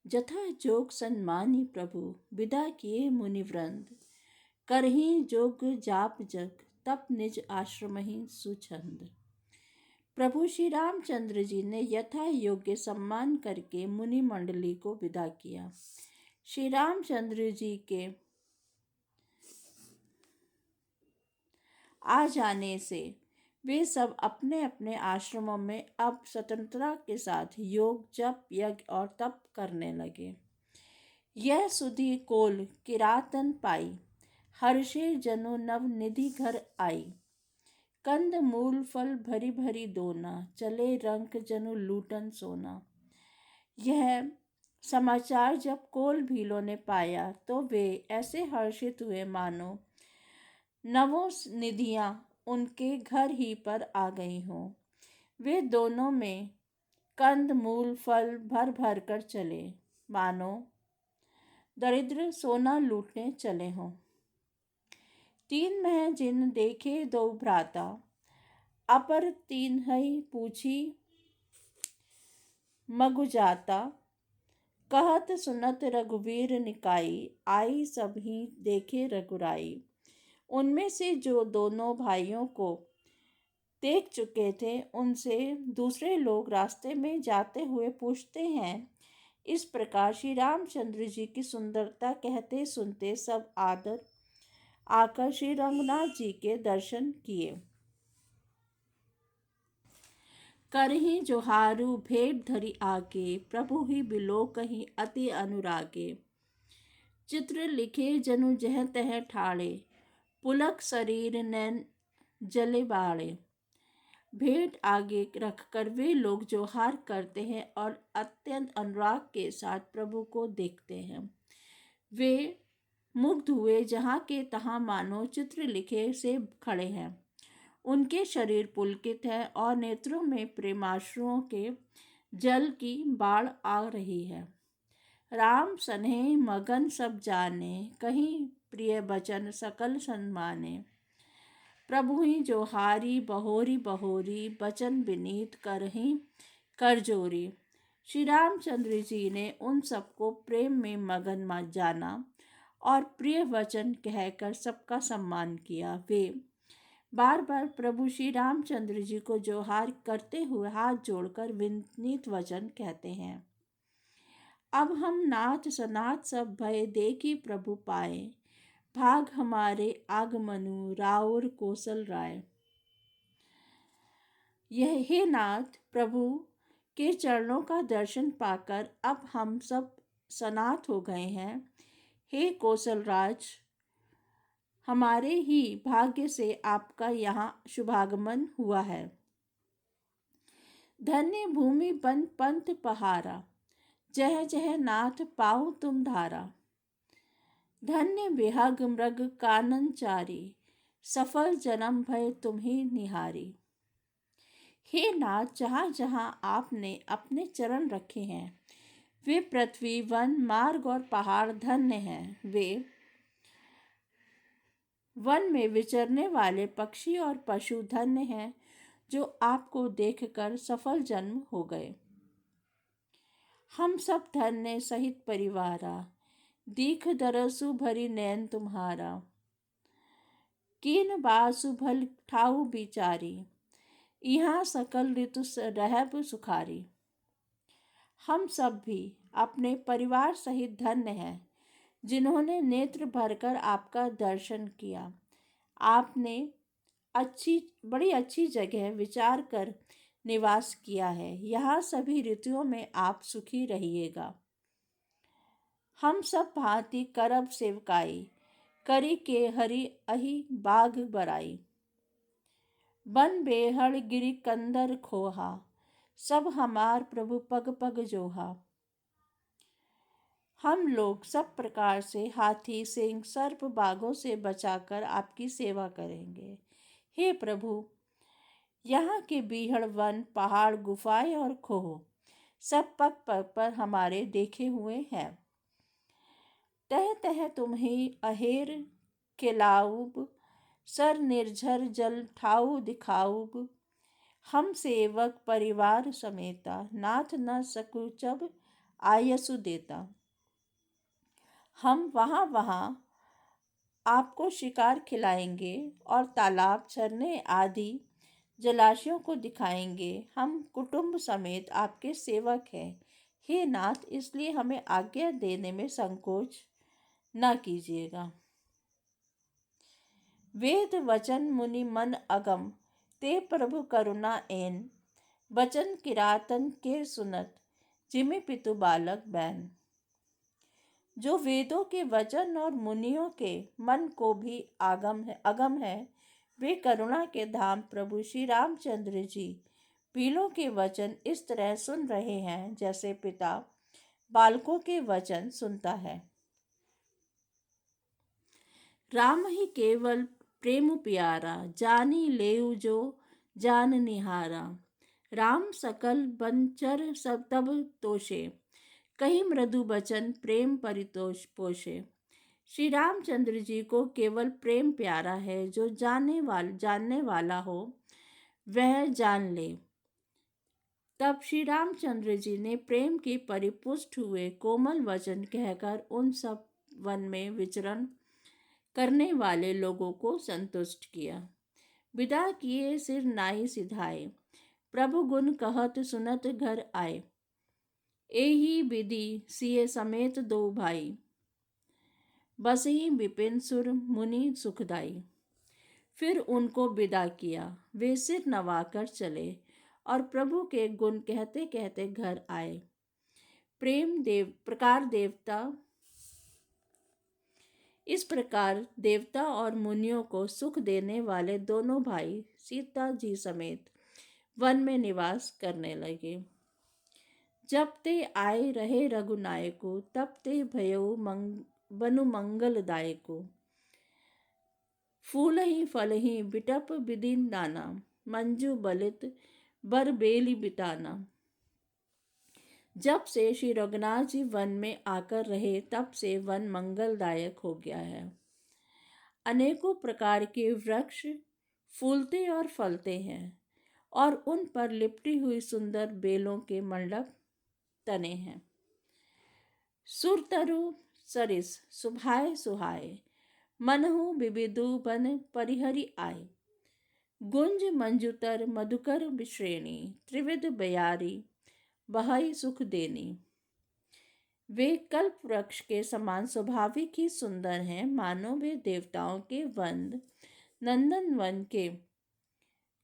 जथा जोग सन्मानी प्रभु, विदा किए मुनिवृंद। करही जोग जाप जग, तप निज आश्रम ही सुछंद। प्रभु श्री रामचंद्र जी ने यथा योग्य सम्मान करके मुनि मंडली को विदा किया। श्री रामचंद्र जी के आ जाने से वे सब अपने अपने आश्रमों में अब स्वतंत्रता के साथ योग, जप, यज्ञ और तप करने लगे। यह सुधी कोल किरातन पाई, हर्षे जनु नव निधि घर आई। कंद मूल फल भरी भरी दोना, चले रंक जनु लूटन सोना। यह समाचार जब कोल भीलों ने पाया तो वे ऐसे हर्षित हुए मानो नवों निधियां उनके घर ही पर आ गई हों। वे दोनों में कंद मूल फल भर भर कर चले, मानो दरिद्र सोना लूटने चले हों। तीन मह जिन देखे दो भ्राता, अपर तीन हई पूछी मगुजाता। कहत सुनत रघुवीर निकाई, आई सब ही देखे रघुराई। उनमें से जो दोनों भाइयों को देख चुके थे, उनसे दूसरे लोग रास्ते में जाते हुए पूछते हैं। इस प्रकार श्री रामचंद्र जी की सुंदरता कहते सुनते सब आदर आकर श्री रंगनाथ जी के दर्शन किए। करही जोहारू भेंट धरी आगे, प्रभु ही बिलो कहीं अति अनुरागे। चित्र लिखे जनु जह तह ठाड़े, पुलक शरीर नैन जले बाड़े। भेंट आगे रखकर वे लोग जोहार करते हैं और अत्यंत अनुराग के साथ प्रभु को देखते हैं। वे मुग्ध हुए जहाँ के तहाँ मानो चित्र लिखे से खड़े हैं। उनके शरीर पुलकित है और नेत्रों में प्रेमाश्रुओं के जल की बाढ़ आ रही है। राम सनेह मगन सब जाने, कहीं प्रिय बचन सकल सन्माने। प्रभु ही जोहारी बहोरी बहोरी, बचन विनीत करही कर जोरी। श्री रामचंद्र जी ने उन सबको प्रेम में मगन जाना और प्रिय वचन कहकर सबका सम्मान किया। वे बार बार प्रभु श्री रामचंद्र जी को जोहार करते हुए हाथ जोड़कर विनीत वचन कहते हैं। अब हम नाथ सनाथ सब भय देखी प्रभु पाए, भाग हमारे आगमनु राउर कौशल राय। यह हे नाथ, प्रभु के चरणों का दर्शन पाकर अब हम सब सनाथ हो गए हैं। हे कौशल राज, हमारे ही भाग्य से आपका यहाँ शुभागमन हुआ है। धन्य भूमि बन पंथ पहारा, जय जय नाथ पाऊ तुम धारा। धन्य विहग मृग कानन चारी, सफल जन्म भय तुम्ही निहारी। हे नाथ, जहाँ जहाँ आपने अपने चरण रखे हैं वे पृथ्वी, वन, मार्ग और पहाड़ धन्य हैं। वे वन में विचरने वाले पक्षी और पशु धन्य हैं जो आपको देखकर सफल जन्म हो गए। हम सब धन्य सहित परिवारा, दीख दरसु भरी नैन तुम्हारा। कीन बासु भल ठाऊ बिचारी, यहाँ सकल ऋतु रहब सुखारी। हम सब भी अपने परिवार सहित धन्य हैं जिन्होंने नेत्र भरकर आपका दर्शन किया। आपने बड़ी अच्छी जगह विचार कर निवास किया है। यहाँ सभी ऋतुओं में आप सुखी रहिएगा। हम सब भांति करब सेवकाई, करी के हरि अहि बाग बराई। बन बेहड़ गिरि कंदर खोहा, सब हमार प्रभु पग पग जोहा। हम लोग सब प्रकार से हाथी, सिंह, सर्प, बाघों से बचाकर आपकी सेवा करेंगे। हे प्रभु, यहाँ के बीहड़, वन, पहाड़, गुफाएं और खोह सब पग पग पर हमारे देखे हुए हैं। तह तह तुम्हें अहेर खिलाऊब, सर निर्झर जल ठाऊ दिखाऊब। हम सेवक परिवार समेता, नाथ न सकु जब आयसु देता। हम वहाँ वहाँ आपको शिकार खिलाएंगे और तालाब, झरने आदि जलाशयों को दिखाएंगे। हम कुटुंब समेत आपके सेवक हैं। हे नाथ, इसलिए हमें आज्ञा देने में संकोच न कीजिएगा। वेद वचन मुनि मन अगम, ते प्रभु करुणा एन, बचन किरातन के सुनत, जिमि पितु बालक बैन। जो वेदों के वचन और मुनियों के मन को भी अगम है, वे करुणा के धाम प्रभु श्री रामचंद्र जी पीलों के वचन इस तरह सुन रहे हैं जैसे पिता बालकों के वचन सुनता है। राम ही केवल प्रेम प्यारा, जानी लेउ जो जान निहारा। राम सकल बनचर सब तब तोषे, कहीं मृदु बचन प्रेम परितोष पोषे। श्री रामचंद्र जी को केवल प्रेम प्यारा है। जो जानने वाला हो वह जान ले। तब श्री रामचंद्र जी ने प्रेम के परिपुष्ट हुए कोमल वचन कहकर उन सब वन में विचरण करने वाले लोगों को संतुष्ट किया। विदा किए सिर नाई सिधाए, प्रभु गुण कहत सुनत घर आए। एही विधि सिए समेत दो भाई, बसहि विपिन सुर मुनि सुखदाई। फिर उनको विदा किया। वे सिर नवाकर चले और प्रभु के गुण कहते कहते घर आए। इस प्रकार देवता और मुनियों को सुख देने वाले दोनों भाई सीता जी समेत वन में निवास करने लगे। जब ते आए रहे रघुनायको, तब ते भयउ बनु मंगलदायको। फूलहि फलहि बिटप बिदिन नाना, मंजू बलित बर बेली बिताना। जब से श्री रघुनाथ जी वन में आकर रहे, तब से वन मंगलदायक हो गया है। अनेकों प्रकार के वृक्ष फूलते और फलते हैं और उन पर लिपटी हुई सुंदर बेलों के मंडप तने हैं। सुरतरु सरिस सुभाए सुहाए, मनहु विविधु बन परिहरि आए। गुंज मंजुतर मधुकर विश्रेणी, त्रिविध बयारी बहई सुख देनी। वे कल्प वृक्ष के समान स्वाभाविक ही सुंदर हैं, मानो वे देवताओं के नंदन वन के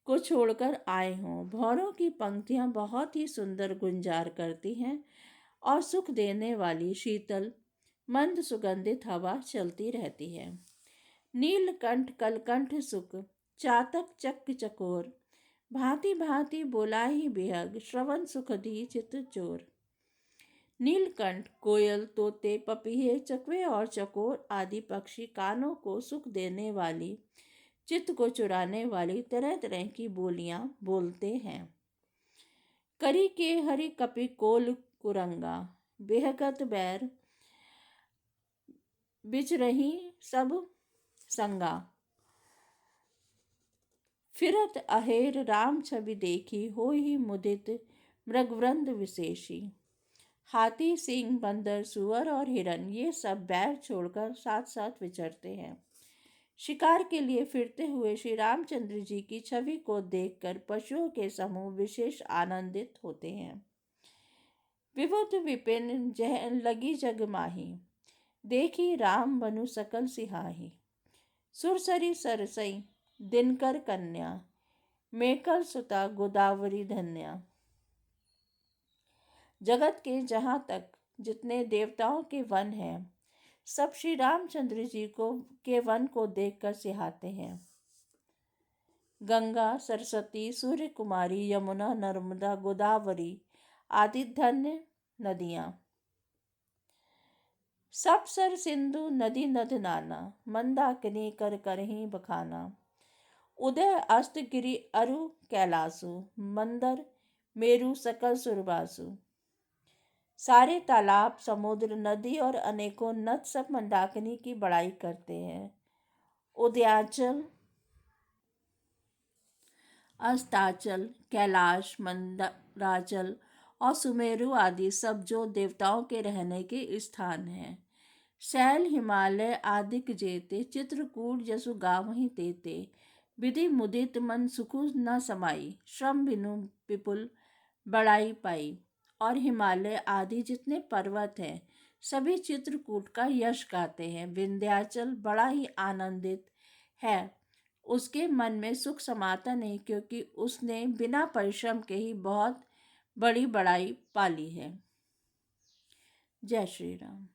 को छोड़कर आए हों। भौरों की पंक्तियां बहुत ही सुंदर गुंजार करती हैं और सुख देने वाली शीतल मंद सुगंधित हवा चलती रहती है। नीलकंठ कलकंठ सुख, चातक चक्क चकोर, भांति भांति बोलाहि बिहग, श्रवण सुखदी चित चोर। नीलकंठ कोयल, तोते, पपीहे, चकवे और चकोर आदि पक्षी कानों को सुख देने वाली, चित्त को चुराने वाली तरह तरह की बोलियां बोलते हैं। करी के हरि कपि कोल कुरंगा, बेहगत बैर बिच रही सब संगा। फिरत अहेर राम छवि देखी, होहि मुदित मृगवृंद विशेषी। हाथी, सिंह, बंदर, सुअर और हिरन ये सब बैर छोड़कर साथ साथ विचरते हैं। शिकार के लिए फिरते हुए श्री रामचंद्र जी की छवि को देखकर पशुओं के समूह विशेष आनंदित होते हैं। विबुध विपिन जह लगी जग माही, देखी राम बनु सकल सिहाही। सुरसरी सरसई दिनकर कन्या, मेकल सुता गोदावरी धन्या। जगत के जहाँ तक जितने देवताओं के वन हैं, सब श्री रामचंद्र जी के वन को देखकर सिहाते हैं। गंगा, सरस्वती, सूर्य कुमारी, यमुना, नर्मदा, गोदावरी आदि धन्य नदियाँ। सब सर सिंधु नदी नद नाना, मंदाकिनी कर करहीं बखाना। उदय अस्त गिरि अरु कैलासु, मंदर मेरु सकल सुरबासु। सारे तालाब, समुद्र, नदी और अनेकों नद सब मंदाकिनी की बड़ाई करते हैं। उदयाचल, अस्ताचल, कैलाश, मंदराचल और सुमेरु आदि सब जो देवताओं के रहने के स्थान हैं। शैल हिमालय आदिक जेते, चित्रकूट जसु गावहीं तेते। विधि मुदित मन सुखु न समाई, श्रम बिनु विपुल बड़ाई पाई। और हिमालय आदि जितने पर्वत हैं सभी चित्रकूट का यश गाते हैं। विंध्याचल बड़ा ही आनंदित है, उसके मन में सुख समाता नहीं, क्योंकि उसने बिना परिश्रम के ही बहुत बड़ी बड़ाई पाली है। जय श्री राम।